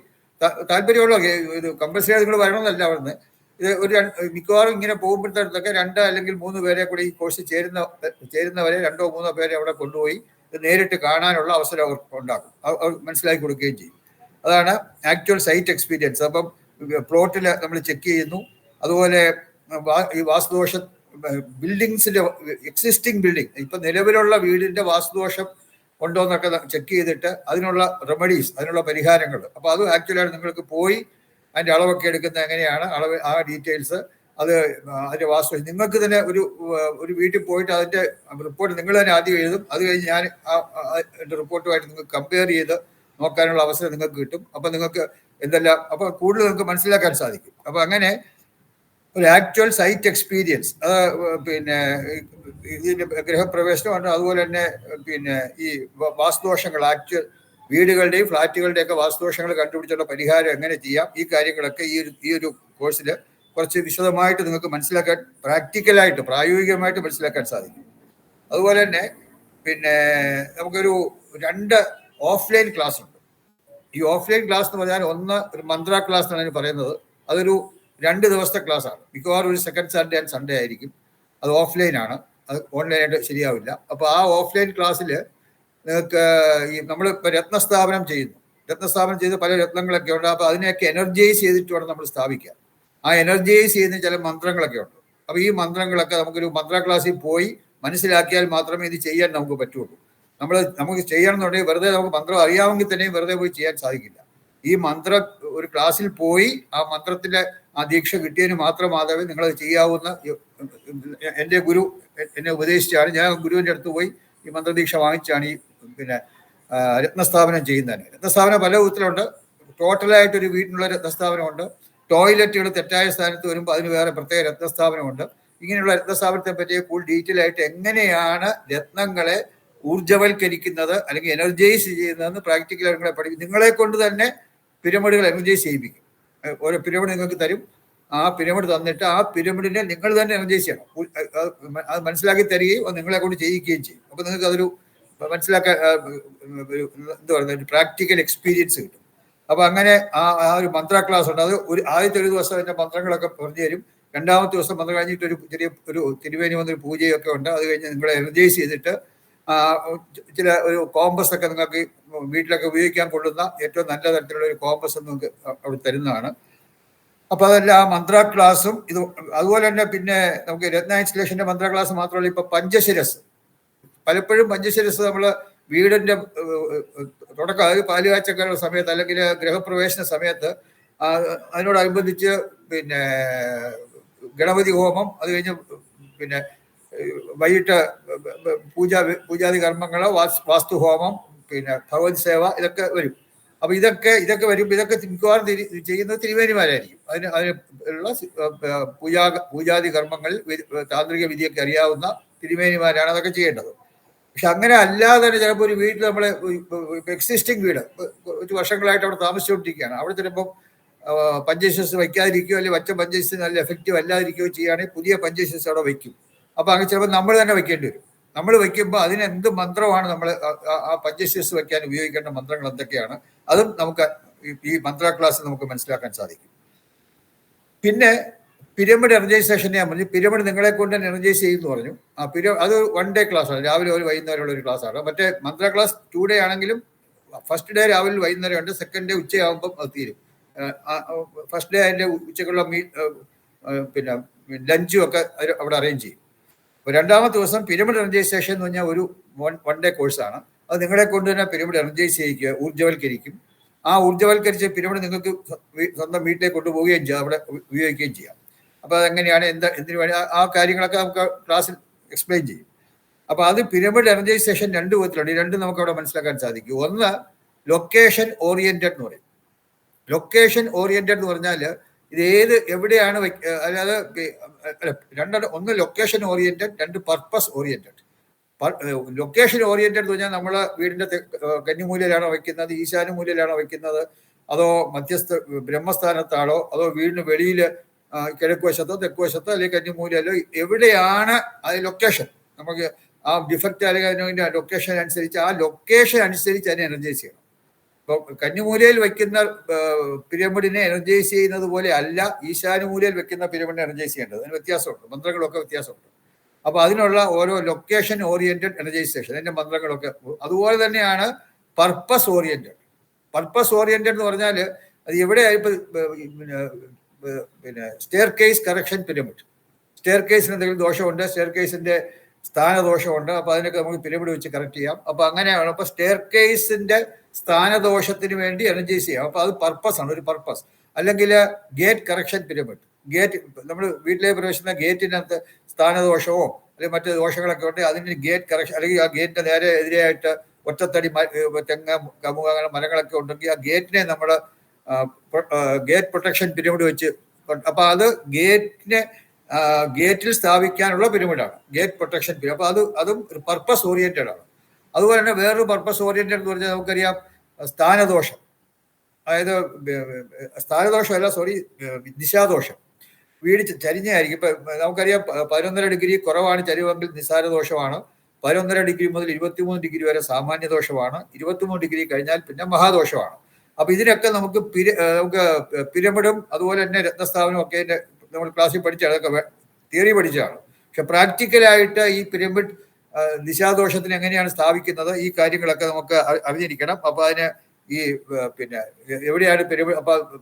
[SPEAKER 1] താല്പര്യമുള്ള ഇത് കമ്പൽസറി നിങ്ങൾ വരണമെന്നല്ല അവിടുന്ന്. ഇത് ഒരു മിക്കവാറും ഇങ്ങനെ പോകുമ്പോഴത്തേക്കൊക്കെ 2 അല്ലെങ്കിൽ 3 പേരെ കൂടി ഈ കോഴ്സ് ചേരുന്നവരെ 2-3 പേരെ അവിടെ കൊണ്ടുപോയി ഇത് നേരിട്ട് കാണാനുള്ള അവസരം അവർക്ക് ഉണ്ടാക്കും, മനസ്സിലാക്കി കൊടുക്കുകയും ചെയ്യും. അതാണ് ആക്ച്വൽ സൈറ്റ് എക്സ്പീരിയൻസ്. അപ്പം പ്ലോട്ടിൽ നമ്മൾ ചെക്ക് ചെയ്യുന്നു. അതുപോലെ ഈ വാസ്തുദോഷ ബിൽഡിങ്സിന്റെ എക്സിസ്റ്റിംഗ് ബിൽഡിംഗ്, ഇപ്പൊ നിലവിലുള്ള വീടിന്റെ വാസ്തുദോഷം ഉണ്ടോ എന്നൊക്കെ ചെക്ക് ചെയ്തിട്ട് അതിനുള്ള റെമഡീസ്, അതിനുള്ള പരിഹാരങ്ങൾ. അപ്പോൾ അത് ആക്ച്വലായിട്ട് നിങ്ങൾക്ക് പോയി അതിൻ്റെ അളവൊക്കെ എടുക്കുന്നത് എങ്ങനെയാണ്, ആ ഡീറ്റെയിൽസ്, അതിൻ്റെ വാസ്തു നിങ്ങൾക്ക് തന്നെ ഒരു വീട്ടിൽ പോയിട്ട് അതിൻ്റെ റിപ്പോർട്ട് നിങ്ങൾ തന്നെ ആദ്യം എഴുതും. അത് കഴിഞ്ഞ് ഞാൻ എൻ്റെ റിപ്പോർട്ടുമായിട്ട് നിങ്ങൾക്ക് കമ്പയർ ചെയ്ത് നോക്കാനുള്ള അവസരം നിങ്ങൾക്ക് കിട്ടും. അപ്പം നിങ്ങൾക്ക് എന്തെല്ലാം, അപ്പോൾ കൂടുതൽ നിങ്ങൾക്ക് മനസ്സിലാക്കാൻ സാധിക്കും. അപ്പോൾ അങ്ങനെ ഒരു ആക്ച്വൽ സൈറ്റ് എക്സ്പീരിയൻസ്, അത് പിന്നെ ഇതിൻ്റെ ഗൃഹപ്രവേശനമുണ്ട്. അതുപോലെ തന്നെ പിന്നെ ഈ വാസ്തുദോഷങ്ങൾ, ആക്ച്വൽ വീടുകളുടെയും ഫ്ലാറ്റുകളുടെയൊക്കെ വാസ്തുദോഷങ്ങൾ കണ്ടുപിടിച്ചുള്ള പരിഹാരം എങ്ങനെ ചെയ്യാം, ഈ കാര്യങ്ങളൊക്കെ ഈ ഒരു കോഴ്സിൽ കുറച്ച് വിശദമായിട്ട് നിങ്ങൾക്ക് മനസ്സിലാക്കാൻ, പ്രാക്ടിക്കലായിട്ട് പ്രായോഗികമായിട്ട് മനസ്സിലാക്കാൻ സാധിക്കും. അതുപോലെ തന്നെ പിന്നെ നമുക്കൊരു 2 ഓഫ്ലൈൻ ക്ലാസ് ഉണ്ട്. ഈ ഓഫ്ലൈൻ ക്ലാസ് എന്ന് പറഞ്ഞാൽ ഒരു മന്ത്ര ക്ലാസ് എന്നാണ് അതിന് പറയുന്നത്. അതൊരു 2 ദിവസത്തെ ക്ലാസ് ആണ്. മിക്കവാറും ഒരു സെക്കൻഡ് സാറ്റർഡേ ആൻഡ് സൺഡേ ആയിരിക്കും. അത് ഓഫ്ലൈൻ ആണ്, അത് ഓൺലൈനായിട്ട് ശരിയാവില്ല. അപ്പോൾ ആ ഓഫ്ലൈൻ ക്ലാസ്സിൽ നിങ്ങൾക്ക് ഈ നമ്മളിപ്പോൾ രത്നസ്ഥാപനം ചെയ്ത് പല രത്നങ്ങളൊക്കെ ഉണ്ട്. അപ്പോൾ അതിനെയൊക്കെ എനർജൈസ് ചെയ്തിട്ട് വേണം നമ്മൾ സ്ഥാപിക്കാൻ. ആ എനർജൈസ് ചെയ്യുന്ന ചില മന്ത്രങ്ങളൊക്കെ ഉണ്ട്. അപ്പോൾ ഈ മന്ത്രങ്ങളൊക്കെ നമുക്കൊരു മന്ത്ര ക്ലാസ്സിൽ പോയി മനസ്സിലാക്കിയാൽ മാത്രമേ ഇത് ചെയ്യാൻ നമുക്ക് പറ്റുള്ളൂ. നമുക്ക് ചെയ്യണമെന്നുണ്ടെങ്കിൽ വെറുതെ നമുക്ക് മന്ത്രം അറിയാമെങ്കിൽ തന്നെയും വെറുതെ പോയി ചെയ്യാൻ സാധിക്കില്ല. ഈ ഒരു ക്ലാസ്സിൽ പോയി ആ മന്ത്രത്തിന്റെ ആ ദീക്ഷ കിട്ടിയതിന് മാത്രമാകவே നിങ്ങളത് ചെയ്യാവുന്ന, എൻ്റെ ഗുരു എന്നെ ഉപദേശിച്ചാണ്, ഞാൻ ഗുരുവിൻ്റെ അടുത്ത് പോയി ഈ മന്ത്രദീക്ഷ വാങ്ങിച്ചാണ് ഈ പിന്നെ രത്നസ്ഥാപനം ചെയ്യുന്നതിന്. രത്നസ്ഥാപനം പല വിധത്തിലുണ്ട്. ടോട്ടലായിട്ടൊരു വീട്ടിനുള്ള രത്നസ്ഥാപനമുണ്ട്. ടോയ്ലറ്റുകൾ തെറ്റായ സ്ഥാനത്ത് വരുമ്പോൾ അതിന് വേറെ പ്രത്യേക രത്നസ്ഥാപനമുണ്ട്. ഇങ്ങനെയുള്ള രത്നസ്ഥാപനത്തെ പറ്റി കൂടുതൽ ഡീറ്റെയിൽ ആയിട്ട് എങ്ങനെയാണ് രത്നങ്ങളെ ഊർജ്ജവൽക്കരിക്കുന്നത് അല്ലെങ്കിൽ എനർജൈസ് ചെയ്യുന്നതെന്ന് പ്രാക്ടിക്കലായി നിങ്ങളെ പഠിക്കും. നിങ്ങളെ കൊണ്ട് തന്നെ പിരമിഡുകൾ എനർജൈസ് ചെയ്യിപ്പിക്കും. ഓരോ പിരമിഡ് നിങ്ങൾക്ക് തരും. ആ പിരമിഡ് തന്നിട്ട് ആ പിരമിഡിനെ നിങ്ങൾ തന്നെ എനർജൈസ് ചെയ്യണം. അത് മനസ്സിലാക്കി തരികയും അത് നിങ്ങളെ കൊണ്ട് ചെയ്യിക്കുകയും ചെയ്യും. അപ്പോൾ നിങ്ങൾക്ക് അതൊരു മനസ്സിലാക്കാൻ എന്താ പറയുക, ഒരു പ്രാക്ടിക്കൽ എക്സ്പീരിയൻസ് കിട്ടും. അപ്പോൾ അങ്ങനെ ആ ഒരു മന്ത്ര ക്ലാസ് ഉണ്ട്. അത് ആദ്യത്തെ ഒരു ദിവസം അതിൻ്റെ മന്ത്രങ്ങളൊക്കെ പറഞ്ഞു തരും. 2ാമത്തെ ദിവസം മന്ത്രം കഴിഞ്ഞിട്ട് ഒരു തിരുവേനി വന്നൊരു പൂജയൊക്കെ ഉണ്ട്. അത് കഴിഞ്ഞ് നിങ്ങളെ എനർജൈസ് ചെയ്തിട്ട് ചില ഒരു കോമ്പസ് ഒക്കെ നിങ്ങൾക്ക് വീട്ടിലൊക്കെ ഉപയോഗിക്കാൻ കൊള്ളുന്ന ഏറ്റവും നല്ല തരത്തിലുള്ള ഒരു കോമ്പസ് നിങ്ങൾക്ക് അവിടെ തരുന്നതാണ്. അപ്പോൾ അതെല്ലാം ആ മന്ത്ര ക്ലാസ്സും ഇത്. അതുപോലെ തന്നെ പിന്നെ നമുക്ക് രത്ന ഇൻസ്റ്റലേഷൻ്റെ മന്ത്ര ക്ലാസ് മാത്രമല്ല, ഇപ്പോൾ പഞ്ചശിരസ്, പലപ്പോഴും പഞ്ചശിരസ് നമ്മൾ വീടിൻ്റെ തുടക്കം, അതായത് പാലുകാച്ചൊക്കെയുള്ള സമയത്ത് അല്ലെങ്കിൽ ഗൃഹപ്രവേശന സമയത്ത് അതിനോടനുബന്ധിച്ച് പിന്നെ ഗണപതി ഹോമം, അത് കഴിഞ്ഞ് പിന്നെ വൈകിട്ട് പൂജാതി കർമ്മങ്ങൾ, വാസ്തുഹോമം, പിന്നെ ഭഗവത് സേവ, ഇതൊക്കെ വരും. അപ്പൊ ഇതൊക്കെ വരുമ്പോൾ ഇതൊക്കെ മിക്കവാറും ചെയ്യുന്നത് തിരുമേനിമാരായിരിക്കും. അതിന് ഉള്ള പൂജാതി കർമ്മങ്ങൾ താന്ത്രിക വിധിയൊക്കെ അറിയാവുന്ന തിരുമേനിമാരാണ് അതൊക്കെ ചെയ്യേണ്ടത്. പക്ഷെ അങ്ങനെ അല്ലാതെ തന്നെ ചിലപ്പോൾ ഒരു വീട്ടിൽ നമ്മളെ എക്സിസ്റ്റിംഗ് വീട് ഒരു വർഷങ്ങളായിട്ട് അവിടെ താമസിച്ചുകൊണ്ടിരിക്കുകയാണ്, അവിടെ ചിലപ്പോൾ പഞ്ചേഴ്സസ് വയ്ക്കാതിരിക്കുകയോ അല്ലെങ്കിൽ വച്ച പഞ്ചേഴ്സ് നല്ല എഫക്റ്റീവ് അല്ലാതിരിക്കുകയോ ചെയ്യുകയാണെങ്കിൽ പുതിയ പഞ്ചേഴ്സസ് അവിടെ വയ്ക്കും. അപ്പൊ അങ്ങനെ ചിലപ്പോൾ നമ്മൾ തന്നെ വയ്ക്കേണ്ടി വരും. നമ്മൾ വയ്ക്കുമ്പോൾ അതിന് എന്ത് മന്ത്രമാണ് നമ്മൾ ആ പഞ്ചേഴ്സസ് വയ്ക്കാൻ ഉപയോഗിക്കേണ്ട മന്ത്രങ്ങൾ എന്തൊക്കെയാണ്, അതും നമുക്ക് ഈ മന്ത്ര ക്ലാസ്സിൽ നമുക്ക് മനസ്സിലാക്കാൻ സാധിക്കും. പിന്നെ പിരമിഡ് എനർജൈസേഷൻ ഞാൻ പറഞ്ഞു. പിരമിഡ് നിങ്ങളെ കൊണ്ട് തന്നെ എനർജൈസ് ചെയ്യുമെന്ന് പറഞ്ഞു. അത് 1 ഡേ ക്ലാസ് ആണ്, രാവിലെ ഒരു വൈകുന്നേരമുള്ള ഒരു ക്ലാസ് ആണ്. മറ്റേ മന്ത്ര ക്ലാസ് 2 ഡേ ആണെങ്കിലും ഫസ്റ്റ് ഡേ രാവിലെ വൈകുന്നേരം ഉണ്ട്, സെക്കൻഡ് ഡേ ഉച്ചയാകുമ്പം അത് തീരും. ഫസ്റ്റ് ഡേ അതിൻ്റെ ഉച്ചക്കുള്ള പിന്നെ ലഞ്ചും ഒക്കെ അവിടെ അറേഞ്ച് ചെയ്യും. അപ്പോൾ രണ്ടാമത്തെ ദിവസം പിരമിഡ് എനർജൈസേഷൻ എന്ന് പറഞ്ഞാൽ ഒരു 1 ഡേ കോഴ്സാണ്. അത് നിങ്ങളെ കൊണ്ട് തന്നെ പിരമിഡ് എനർജൈസ് ചെയ്യിക്കുക, ഊർജ്ജവൽക്കരിക്കും. ആ ഊർജ്ജവൽക്കരിച്ച പിരമിഡ് നിങ്ങൾക്ക് സ്വന്തം വീട്ടിലേക്ക് കൊണ്ടുപോവുകയും ചെയ്യാം, അവിടെ ഉപയോഗിക്കുകയും ചെയ്യാം. അപ്പോൾ അതെങ്ങനെയാണ്, എന്തിനു വേണ്ടി, ആ കാര്യങ്ങളൊക്കെ നമുക്ക് ക്ലാസ്സിൽ എക്സ്പ്ലെയിൻ ചെയ്യും. അപ്പോൾ അത് പിരമിഡ് എനർജൈസേഷൻ 2 വിധത്തിലുണ്ട്. ഈ 2 നമുക്ക് അവിടെ മനസ്സിലാക്കാൻ സാധിക്കും. ഒന്ന് ലൊക്കേഷൻ ഓറിയന്റഡ് എന്ന് പറയും. ലൊക്കേഷൻ ഓറിയന്റഡ് എന്ന് പറഞ്ഞാൽ ഇത് എവിടെയാണ് അല്ലാതെ ഒന്ന് location oriented, 2 purpose oriented. Location oriented എന്ന് പറഞ്ഞാൽ നമ്മളെ വീടിന്റെ കന്നിമൂലയിലാണോ വയ്ക്കുന്നത്, ഈശാനുമൂലയിലാണോ വയ്ക്കുന്നത്, അതോ മധ്യസ്ഥ ബ്രഹ്മസ്ഥാനത്താണോ, അതോ വീടിന് വെളിയിൽ കിഴക്ക് വശത്തോ തെക്ക് വശത്തോ അല്ലെങ്കിൽ കന്നിമൂലയിലോ, എവിടെയാണ് അത് ലൊക്കേഷൻ. നമുക്ക് ആ ഡിഫക്റ്റ് അല്ലെങ്കിൽ അതിൻ്റെ ലൊക്കേഷൻ അനുസരിച്ച് ആ ലൊക്കേഷൻ അനുസരിച്ച് അതിനെ എനർജൈസ് ചെയ്യണം. ഇപ്പോൾ കന്നിമൂലയിൽ വയ്ക്കുന്ന പിരമിഡിനെ എനർജൈസ് ചെയ്യുന്നത് പോലെ അല്ല ഈശാനുമൂലയിൽ വെക്കുന്ന പിരമിഡിനെ എനർജൈസ് ചെയ്യേണ്ടത്. അതിന് വ്യത്യാസമുണ്ട്, മന്ത്രങ്ങളൊക്കെ വ്യത്യാസമുണ്ട്. അപ്പോൾ അതിനുള്ള ഓരോ ലൊക്കേഷൻ ഓറിയന്റഡ് എനർജൈസേഷൻ അതിൻ്റെ മന്ത്രങ്ങളൊക്കെ. അതുപോലെ തന്നെയാണ് പർപ്പസ് ഓറിയന്റഡ്. പർപ്പസ് ഓറിയന്റഡ് എന്ന് പറഞ്ഞാൽ അത് എവിടെയായി, പിന്നെ stair case correction pyramid. Stair കേസിന് എന്തെങ്കിലും ദോഷമുണ്ട്, സ്റ്റെയർ കേസിന്റെ സ്ഥാനദോഷമുണ്ട്, അപ്പോൾ അതിനൊക്കെ നമുക്ക് പിരമിഡ് വെച്ച് കറക്റ്റ് ചെയ്യാം. അപ്പോൾ അങ്ങനെയാണ്. അപ്പോൾ സ്റ്റെയർ കേസിന്റെ സ്ഥാനദോഷത്തിന് വേണ്ടി എനർജൈസ് ചെയ്യാം. അപ്പോൾ അത് പർപ്പസ് ആണ്, ഒരു പർപ്പസ്. അല്ലെങ്കിൽ ഗേറ്റ് കറക്ഷൻ പിരമിഡ്. ഗേറ്റ് നമ്മൾ വീട്ടിലേക്ക് പ്രവേശിക്കുന്ന ഗേറ്റിനകത്ത് സ്ഥാനദോഷമോ അല്ലെങ്കിൽ മറ്റു ദോഷങ്ങളൊക്കെ ഉണ്ട്, അതിന് ഗേറ്റ് കറക്ഷൻ, അല്ലെങ്കിൽ ആ ഗേറ്റിന്റെ നേരെ എതിരെയായിട്ട് ഒറ്റത്തടി തെങ്ങ് കമുക അങ്ങനെ മരങ്ങളൊക്കെ ഉണ്ടെങ്കിൽ ആ ഗേറ്റിനെ നമ്മൾ ഗേറ്റ് പ്രൊട്ടക്ഷൻ പിരമിഡ് വെച്ച്. അപ്പൊ അത് ഗേറ്റിൽ സ്ഥാപിക്കാനുള്ള പിരമിഡാണ് ഗേറ്റ് പ്രൊട്ടക്ഷൻ പിരമിഡ്. അപ്പൊ അതും പർപ്പസ് ഓറിയന്റഡ് ആണ്. അതുപോലെ തന്നെ വേറൊരു പർപ്പസ് ഓറിയന്റഡ് എന്ന് പറഞ്ഞാൽ നമുക്കറിയാം സ്ഥാനദോഷം. അതായത് സ്ഥാനദോഷമല്ല, സോറി, ദിശാദോഷം. വീട് ചരിഞ്ഞായിരിക്കും. ഇപ്പൊ നമുക്കറിയാം 11.5 ഡിഗ്രി കുറവാണ് ചരിവെങ്കിൽ നിസ്സാരദോഷമാണ്. 11.5 ഡിഗ്രി മുതൽ 23 ഡിഗ്രി വരെ സാമാന്യ ദോഷമാണ്. 23 ഡിഗ്രി കഴിഞ്ഞാൽ പിന്നെ മഹാദോഷമാണ്. അപ്പൊ ഇതിനൊക്കെ നമുക്ക് പിരമിഡും അതുപോലെ തന്നെ രത്നസ്ഥാപനം ഒക്കെ നമ്മൾ ക്ലാസ്സിൽ പഠിച്ചാണ്, അതൊക്കെ തിയറി പഠിച്ചതാണ്. പക്ഷെ പ്രാക്ടിക്കലായിട്ട് ഈ പിരമിഡ് ദിശാദോഷത്തിന് എങ്ങനെയാണ് സ്ഥാപിക്കുന്നത്, ഈ കാര്യങ്ങളൊക്കെ നമുക്ക് അറിഞ്ഞിരിക്കണം. അപ്പൊ അതിന് ഈ പിന്നെ എവിടെയാണ്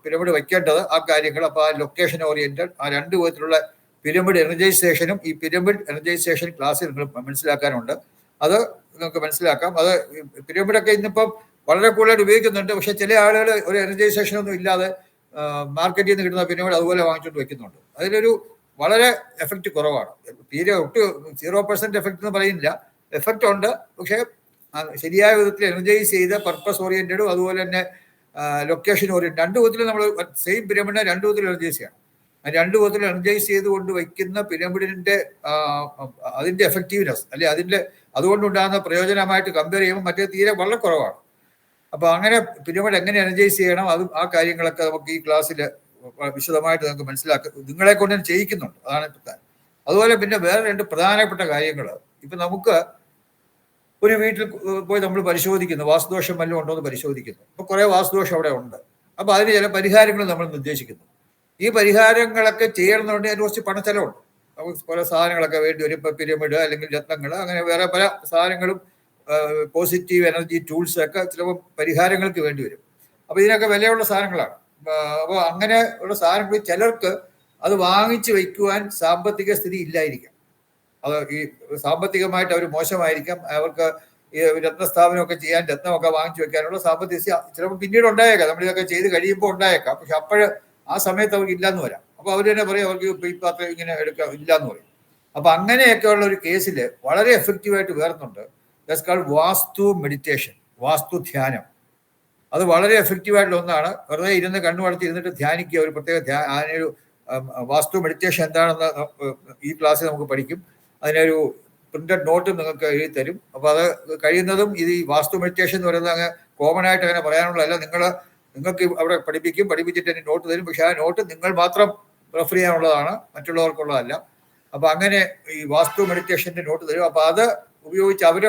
[SPEAKER 1] പിരമിഡ് വയ്ക്കേണ്ടത്, ആ കാര്യങ്ങൾ. അപ്പൊ ആ ലൊക്കേഷൻ ഓറിയന്റഡ്, ആ 2 വിധത്തിലുള്ള പിരമിഡ് എനർജൈസേഷനും ഈ പിരമിഡ് എനർജൈസേഷൻ ക്ലാസ്സിൽ നിങ്ങൾ മനസ്സിലാക്കാനുണ്ട്. അത് നിങ്ങൾക്ക് മനസ്സിലാക്കാം. അത് പിരമിഡൊക്കെ ഇന്നിപ്പം വളരെ കൂടുതലായിട്ട് ഉപയോഗിക്കുന്നുണ്ട്. പക്ഷെ ചില ആളുകൾ ഒരു എനർജൈസേഷൻ ഒന്നും ഇല്ലാതെ മാർക്കറ്റിൽ നിന്ന് കിട്ടുന്ന പിരമിഡ് അതുപോലെ വാങ്ങിച്ചുകൊണ്ട് വെക്കുന്നുണ്ട്. അതിലൊരു വളരെ എഫക്റ്റ് കുറവാണ്. തീരെ 0% എഫക്റ്റ് എന്ന് പറയുന്നില്ല, എഫക്റ്റ് ഉണ്ട്. പക്ഷെ ശരിയായ വിധത്തിൽ എനർജൈസ് ചെയ്ത പർപ്പസ് ഓറിയന്റഡും അതുപോലെ തന്നെ ലൊക്കേഷൻ ഓറിയന്റഡ് 2 വിധത്തിൽ നമ്മൾ സെയിം പിരമിഡിനെ 2 വിധത്തിൽ എനർജൈസ് ചെയ്യണം. 2 വിധത്തിൽ എനർജൈസ് ചെയ്തുകൊണ്ട് വയ്ക്കുന്ന പിരമിഡിന്റെ അതിന്റെ എഫക്റ്റീവ്നെസ് അല്ലെ അതുകൊണ്ടുണ്ടാകുന്ന പ്രയോജനമായിട്ട് കമ്പയർ ചെയ്യുമ്പോൾ മറ്റേ തീരെ വളരെ കുറവാണ്. അപ്പൊ അങ്ങനെ പിരമിഡ് എങ്ങനെ എനർജൈസ് ചെയ്യണം, അതും ആ കാര്യങ്ങളൊക്കെ നമുക്ക് ഈ ക്ലാസ്സിൽ വിശദമായിട്ട് നമുക്ക് മനസ്സിലാക്കുക, നിങ്ങളെ കൊണ്ട് ചെയ്യിക്കുന്നുണ്ട്. അതാണ് പ്രധാനം. അതുപോലെ പിന്നെ വേറെ 2 പ്രധാനപ്പെട്ട കാര്യങ്ങൾ. ഇപ്പൊ നമുക്ക് ഒരു വീട്ടിൽ പോയി നമ്മൾ പരിശോധിക്കുന്നു, വാസ്തുദോഷം വല്ലതും ഉണ്ടോ എന്ന് പരിശോധിക്കുന്നു. അപ്പൊ കുറെ വാസ്തുദോഷം അവിടെ ഉണ്ട്. അപ്പൊ അതിന് ചില പരിഹാരങ്ങൾ നമ്മൾ നിർദ്ദേശിക്കുന്നു. ഈ പരിഹാരങ്ങളൊക്കെ ചെയ്യണമെന്നുണ്ടെങ്കിൽ അതിന് കുറച്ച് പണച്ചെലവുണ്ട്. നമുക്ക് പല സാധനങ്ങളൊക്കെ വേണ്ടി വരും. ഇപ്പൊ പിരമിഡ് അല്ലെങ്കിൽ രത്നങ്ങൾ, അങ്ങനെ വേറെ പല സാധനങ്ങളും പോസിറ്റീവ് എനർജി ടൂൾസ് ഒക്കെ ചിലപ്പോൾ പരിഹാരങ്ങൾക്ക് വേണ്ടി വരും. അപ്പൊ ഇതിനൊക്കെ വിലയുള്ള സാധനങ്ങളാണ്. അപ്പോൾ അങ്ങനെ ഉള്ള സാധനങ്ങൾ ചിലർക്ക് അത് വാങ്ങിച്ചു വയ്ക്കുവാൻ സാമ്പത്തിക സ്ഥിതി ഇല്ലായിരിക്കാം. അത് ഈ സാമ്പത്തികമായിട്ട് അവർ മോശമായിരിക്കാം. അവർക്ക് ഈ രത്നസ്ഥാപനമൊക്കെ ചെയ്യാൻ, രത്നമൊക്കെ വാങ്ങിച്ചു വെക്കാനുള്ള സാമ്പത്തിക ചിലപ്പോൾ പിന്നീട് ഉണ്ടായേക്കാം, നമ്മളിതൊക്കെ ചെയ്ത് കഴിയുമ്പോൾ ഉണ്ടായേക്കാം. പക്ഷെ അപ്പോഴ് ആ സമയത്ത് അവർക്ക് ഇല്ലാന്ന് വരാം. അപ്പൊ അവർ തന്നെ പറയും അവർക്ക് ഇപ്പം ഇങ്ങനെ എടുക്കാം ഇല്ലാന്ന് പറയും. അപ്പൊ അങ്ങനെയൊക്കെ ഉള്ള ഒരു കേസിൽ വളരെ എഫക്റ്റീവായിട്ട് വേറുന്നുണ്ട്. ദാറ്റ്സ് കോൾഡ് വാസ്തു മെഡിറ്റേഷൻ, വാസ്തു ധ്യാനം. അത് വളരെ എഫക്റ്റീവായിട്ടുള്ള ഒന്നാണ്. വെറുതെ ഇരുന്ന് കണ്ണുമടച്ച് ഇരുന്നിട്ട് ധ്യാനിക്കുക. ഒരു പ്രത്യേക അതിനൊരു വാസ്തു മെഡിറ്റേഷൻ എന്താണെന്ന് ഈ ക്ലാസ്സിൽ നമുക്ക് പഠിക്കും. അതിനൊരു പ്രിന്റഡ് നോട്ടും നിങ്ങൾക്ക് എഴുതി തരും. അപ്പോൾ അത് കഴിയുന്നതും ഇത് ഈ വാസ്തു മെഡിറ്റേഷൻ എന്ന് പറയുന്നത് അങ്ങ് കോമൺ ആയിട്ട് അങ്ങനെ പറയാനുള്ളതല്ല. നിങ്ങൾക്ക് അവിടെ പഠിപ്പിച്ചിട്ട് എൻ്റെ നോട്ട് തരും. പക്ഷെ ആ നോട്ട് നിങ്ങൾ മാത്രം റെഫർ ചെയ്യാനുള്ളതാണ്, മറ്റുള്ളവർക്കുള്ളതല്ല. അപ്പൊ അങ്ങനെ ഈ വാസ്തു മെഡിറ്റേഷന്റെ നോട്ട് തരും. അപ്പൊ അത് ഉപയോഗിച്ച് അവരെ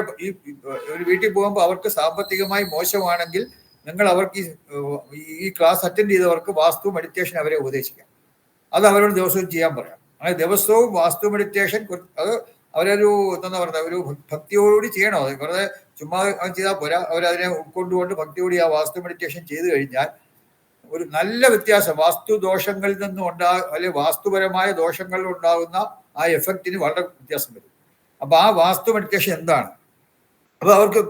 [SPEAKER 1] ഒരു വീട്ടിൽ പോകുമ്പോൾ അവർക്ക് സാമ്പത്തികമായി മോശമാണെങ്കിൽ നിങ്ങൾ അവർക്ക് ഈ ക്ലാസ് അറ്റൻഡ് ചെയ്തവർക്ക് വാസ്തു മെഡിറ്റേഷൻ അവരെ ഉപദേശിക്കാം. അത് അവരോട് ദിവസവും ചെയ്യാൻ പറയാം. അങ്ങനെ ദിവസവും വാസ്തു മെഡിറ്റേഷൻ അത് അവരൊരു എന്താ പറയുക, ഒരു ഭക്തിയോടുകൂടി ചെയ്യണം. അത് വെറുതെ ചുമ്മാ ചെയ്താൽ പോരാ. അവരതിനെ ഉൾക്കൊണ്ടുകൊണ്ട് ഭക്തിയോടി ആ വാസ്തു മെഡിറ്റേഷൻ ചെയ്തു കഴിഞ്ഞാൽ ഒരു നല്ല വ്യത്യാസം വാസ്തു ദോഷങ്ങളിൽ നിന്നും അല്ലെങ്കിൽ വാസ്തുപരമായ ദോഷങ്ങളിൽ ഉണ്ടാകുന്ന ആ എഫക്റ്റിന് വളരെ വ്യത്യാസം വരും. അപ്പൊ ആ വാസ്തു മെഡിറ്റേഷൻ എന്താണ്? അപ്പൊ അവർക്ക്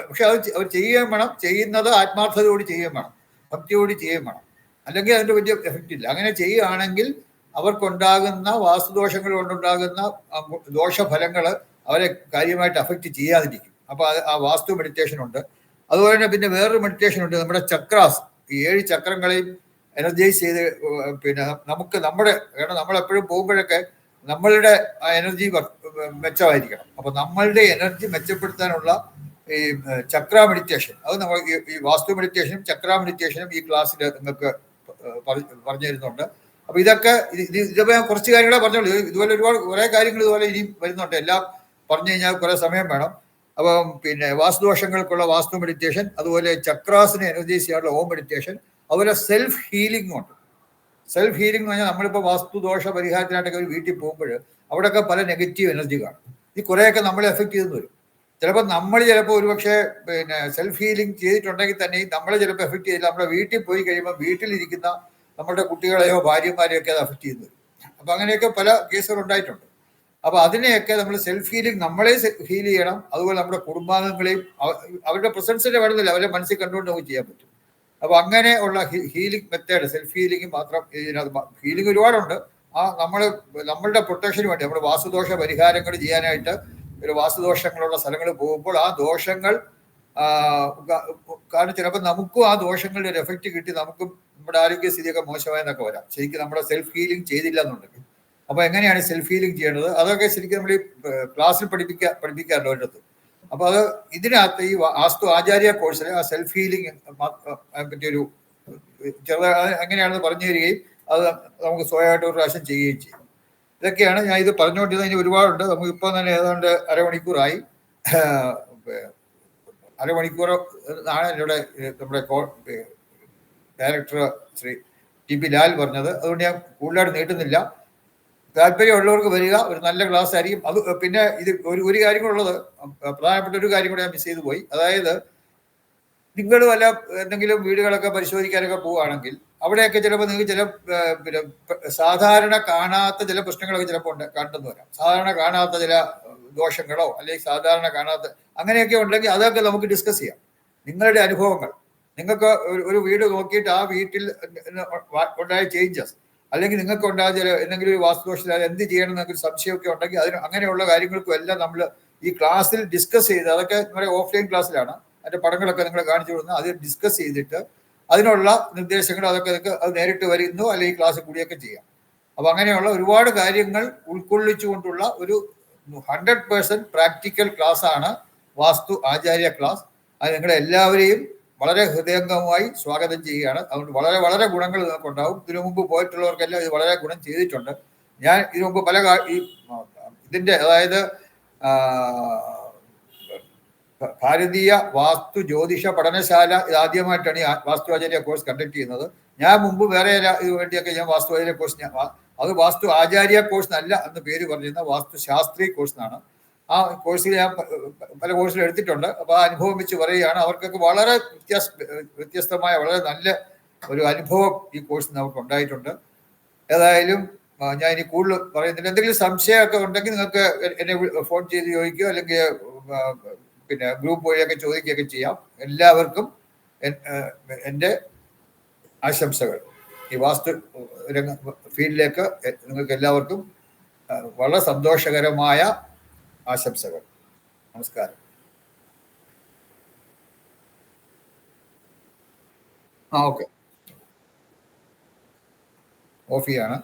[SPEAKER 1] പക്ഷെ അവർ ചെയ്യുകയും വേണം. ചെയ്യുന്നത് ആത്മാർത്ഥതയോട് ചെയ്യുകയും വേണം, ഭക്തിയോട് ചെയ്യുകയും വേണം. അല്ലെങ്കിൽ അതിന്റെ വലിയ എഫക്റ്റ് ഇല്ല. അങ്ങനെ ചെയ്യുകയാണെങ്കിൽ അവർക്കുണ്ടാകുന്ന വാസ്തുദോഷങ്ങൾ കൊണ്ടുണ്ടാകുന്ന ദോഷഫലങ്ങൾ അവരെ കാര്യമായിട്ട് അഫക്റ്റ് ചെയ്യാതിരിക്കും. അപ്പൊ ആ വാസ്തു മെഡിറ്റേഷൻ ഉണ്ട്. അതുപോലെ തന്നെ പിന്നെ വേറൊരു മെഡിറ്റേഷൻ ഉണ്ട്. നമ്മുടെ ചക്രാസ്, ഈ 7 ചക്രങ്ങളെയും എനർജൈസ് ചെയ്ത് പിന്നെ കാരണം നമ്മളെപ്പോഴും പോകുമ്പോഴൊക്കെ നമ്മളുടെ ആ എനർജി മെച്ചമായിരിക്കണം. അപ്പൊ നമ്മളുടെ എനർജി മെച്ചപ്പെടുത്താനുള്ള ഈ ചക്ര മെഡിറ്റേഷൻ, അത് നമ്മൾ ഈ വാസ്തു മെഡിറ്റേഷനും ചക്ര മെഡിറ്റേഷനും ഈ ക്ലാസ്സിൽ നിങ്ങൾക്ക് പറഞ്ഞു തരുന്നുണ്ട്. അപ്പൊ ഇതൊക്കെ ഞാൻ കുറച്ച് കാര്യങ്ങളെ പറഞ്ഞോളൂ. ഇതുപോലെ കുറെ കാര്യങ്ങൾ ഇതുപോലെ ഇനി വരുന്നുണ്ട്. എല്ലാം പറഞ്ഞു കഴിഞ്ഞാൽ കുറെ സമയം വേണം. അപ്പം പിന്നെ വാസ്തുദോഷങ്ങൾക്കുള്ള വാസ്തു മെഡിറ്റേഷൻ, അതുപോലെ ചക്രാസിനെ എനർജൈസ് ചെയ്യാനുള്ള ഓം മെഡിറ്റേഷൻ, അതുപോലെ സെൽഫ് ഹീലിംഗ് ഉണ്ട്. സെൽഫ് ഹീലിംഗ് എന്ന് പറഞ്ഞാൽ നമ്മളിപ്പോൾ വാസ്തുദോഷ പരിഹാരത്തിനായിട്ടൊക്കെ ഒരു വീട്ടിൽ പോകുമ്പോൾ അവിടെയൊക്കെ പല നെഗറ്റീവ് എനർജി കാണും. ഈ കുറേയൊക്കെ നമ്മളെ എഫക്ട് ചെയ്തെന്ന് വരും. ചിലപ്പോൾ ഒരുപക്ഷെ പിന്നെ സെൽഫ് ഹീലിംഗ് ചെയ്തിട്ടുണ്ടെങ്കിൽ തന്നെ നമ്മളെ ചിലപ്പോൾ എഫക്ട് ചെയ്തില്ല. നമ്മുടെ വീട്ടിൽ പോയി കഴിയുമ്പോൾ വീട്ടിലിരിക്കുന്ന നമ്മുടെ കുട്ടികളെയോ ഭാര്യമാരെയോ ഒക്കെ അത് അഫക്ട് ചെയ്തു വരും. അപ്പൊ അങ്ങനെയൊക്കെ പല കേസുകൾ ഉണ്ടായിട്ടുണ്ട്. അപ്പൊ അതിനെയൊക്കെ നമ്മൾ സെൽഫ് ഹീലിംഗ് നമ്മളെ ഹീൽ ചെയ്യണം. അതുപോലെ നമ്മുടെ കുടുംബാംഗങ്ങളെയും അവരുടെ പ്രസൻസിന്റെ വേണമെന്നില്ല, അവരെ മനസ്സിൽ കണ്ടുകൊണ്ട് നമുക്ക് ചെയ്യാൻ പറ്റും. അപ്പൊ അങ്ങനെ ഉള്ള ഹീലിംഗ് മെത്തേഡ്, സെൽഫ് ഹീലിംഗ് മാത്രം ഇതിനകത്ത് ഹീലിംഗ് ഒരുപാടുണ്ട്. നമ്മളുടെ പ്രൊട്ടക്ഷന് വേണ്ടി നമ്മുടെ വാസ്തുദോഷ പരിഹാരങ്ങൾ ചെയ്യാനായിട്ട് ഒരു വാസ്തുദോഷങ്ങളുള്ള സ്ഥലങ്ങളിൽ പോകുമ്പോൾ ആ ദോഷങ്ങൾ കാരണം ചിലപ്പോൾ നമുക്കും ആ ദോഷങ്ങളുടെ ഒരു എഫക്റ്റ് കിട്ടി നമുക്കും നമ്മുടെ ആരോഗ്യസ്ഥിതിയൊക്കെ മോശമായെന്നൊക്കെ വരാം, ശരിക്കും നമ്മുടെ സെൽഫ് ഹീലിംഗ് ചെയ്തില്ല എന്നുണ്ടെങ്കിൽ. അപ്പൊ എങ്ങനെയാണ് സെൽഫ് ഹീലിംഗ് ചെയ്യേണ്ടത് അതൊക്കെ ശരിക്കും നമ്മൾ ഈ ക്ലാസ്സിൽ പഠിപ്പിക്കാറുണ്ട് ഒരിടത്ത്. അപ്പൊ അത് ഇതിനകത്ത് ഈ വാസ്തു ആചാര്യ കോഴ്സിൽ ആ സെൽഫ് ഹീലിംഗ് പറ്റിയൊരു എങ്ങനെയാണെന്ന് പറഞ്ഞു തരികയും അത് നമുക്ക് സ്വയമായിട്ട് ഒരു പ്രാവശ്യം ചെയ്യുകയും ചെയ്യും. ഇതൊക്കെയാണ് ഞാൻ ഇത് പറഞ്ഞുകൊണ്ടിരുന്നത്. ഇനി ഒരുപാടുണ്ട്. നമുക്ക് ഇപ്പം തന്നെ ഏതാണ്ട് അരമണിക്കൂറായി. അരമണിക്കൂർ ആണ് എന്നോട് നമ്മുടെ ഡയറക്ടർ ശ്രീ ടി.പി. ലാൽ പറഞ്ഞത്. അതുകൊണ്ട് ഞാൻ കൂടുതലായിട്ട് നീട്ടുന്നില്ല. താല്പര്യമുള്ളവർക്ക് വരിക, ഒരു നല്ല ക്ലാസ് ആയിരിക്കും. അത് പിന്നെ ഇത് ഒരു കാര്യം കൂടെ ഉള്ളത്, പ്രധാനപ്പെട്ട ഒരു കാര്യം കൂടെ ഞാൻ മിസ് ചെയ്തു പോയി. അതായത് നിങ്ങൾ വല്ല എന്തെങ്കിലും വീടുകളൊക്കെ പരിശോധിക്കാനൊക്കെ പോവുകയാണെങ്കിൽ അവിടെയൊക്കെ ചിലപ്പോൾ നിങ്ങൾക്ക് ചില പിന്നെ സാധാരണ കാണാത്ത ചില പ്രശ്നങ്ങളൊക്കെ ചിലപ്പോൾ കണ്ടെന്ന് വരാം. സാധാരണ കാണാത്ത ചില ദോഷങ്ങളോ അല്ലെങ്കിൽ സാധാരണ കാണാത്ത അങ്ങനെയൊക്കെ ഉണ്ടെങ്കിൽ അതൊക്കെ നമുക്ക് ഡിസ്കസ് ചെയ്യാം. നിങ്ങളുടെ അനുഭവങ്ങൾ, നിങ്ങൾക്ക് ഒരു വീട് നോക്കിയിട്ട് ആ വീട്ടിൽ ഉണ്ടായ ചേഞ്ചസ് അല്ലെങ്കിൽ നിങ്ങൾക്ക് ഉണ്ടായ ചില എന്തെങ്കിലും ഒരു വാസ്തുദോഷത്തിൽ അത് എന്ത് ചെയ്യണം എന്നൊരു സംശയമൊക്കെ ഉണ്ടെങ്കിൽ അതിന് അങ്ങനെയുള്ള കാര്യങ്ങൾക്കും എല്ലാം നമ്മൾ ഈ ക്ലാസ്സിൽ ഡിസ്കസ് ചെയ്ത്, അതൊക്കെ നമ്മുടെ ഓഫ്ലൈൻ ക്ലാസ്സിലാണ്, അതിന്റെ പടങ്ങളൊക്കെ നിങ്ങൾ കാണിച്ചു കൊടുക്കുന്നത്, അത് ഡിസ്കസ് ചെയ്തിട്ട് അതിനുള്ള നിർദ്ദേശങ്ങൾ അതൊക്കെ അത് നേരിട്ട് വരുന്നു അല്ലെങ്കിൽ ക്ലാസ് കൂടിയൊക്കെ ചെയ്യാം. അപ്പൊ അങ്ങനെയുള്ള ഒരുപാട് കാര്യങ്ങൾ ഉൾക്കൊള്ളിച്ചുകൊണ്ടുള്ള ഒരു 100% പ്രാക്ടിക്കൽ ക്ലാസ് ആണ് വാസ്തു ആചാര്യ ക്ലാസ്. അത് നിങ്ങളെ എല്ലാവരെയും വളരെ ഹൃദയംഗമമായി സ്വാഗതം ചെയ്യുകയാണ്. അതുകൊണ്ട് വളരെ വളരെ ഗുണങ്ങൾ നിങ്ങൾക്ക് ഉണ്ടാവും. ഇതിനു മുമ്പ് പോയിട്ടുള്ളവർക്കെല്ലാം ഇത് വളരെ ഗുണം ചെയ്തിട്ടുണ്ട്. ഞാൻ ഇതിനു മുമ്പ് പല ഇതിന്റെ അതായത് ഭാരതീയ വാസ്തു ജ്യോതിഷ പഠനശാല ഇതാദ്യമായിട്ടാണ് ഈ വാസ്തു ആചാര്യ കോഴ്സ് കണ്ടക്ട് ചെയ്യുന്നത്. ഞാൻ മുമ്പ് വേറെ ഇത് വേണ്ടിയൊക്കെ ഞാൻ വാസ്തു ആചാര്യ കോഴ്സ് അത് വാസ്തു ആചാര്യ കോഴ്സ് എന്നല്ല എന്ന് പേര് പറഞ്ഞിരുന്ന വാസ്തു ശാസ്ത്രി കോഴ്സ് എന്നാണ്. ആ കോഴ്സിൽ ഞാൻ പല കോഴ്സിലും എടുത്തിട്ടുണ്ട്. അപ്പോൾ ആ അനുഭവം വെച്ച് പറയുകയാണ്. അവർക്കൊക്കെ വളരെ വ്യത്യസ്തമായ വളരെ നല്ല ഒരു അനുഭവം ഈ കോഴ്സ് നമുക്ക് ഉണ്ടായിട്ടുണ്ട്. ഏതായാലും ഞാൻ ഇനി കൂടുതൽ പറയുന്നില്ല. എന്തെങ്കിലും സംശയമൊക്കെ ഉണ്ടെങ്കിൽ നിങ്ങൾക്ക് എന്നെ ഫോൺ ചെയ്ത് ചോദിക്കുകയോ അല്ലെങ്കിൽ പിന്നെ ഗ്രൂപ്പ് വഴിയൊക്കെ ചോദിക്കുകയൊക്കെ ചെയ്യാം. എല്ലാവർക്കും എൻ്റെ ആശംസകൾ. ഈ വാസ്തു ഫീൽഡിലേക്ക് നിങ്ങൾക്ക് എല്ലാവർക്കും വളരെ സന്തോഷകരമായ ആശംസകൾ. നമസ്കാരം. ഓക്കെ. ഓഫ് ചെയ്യാണ്.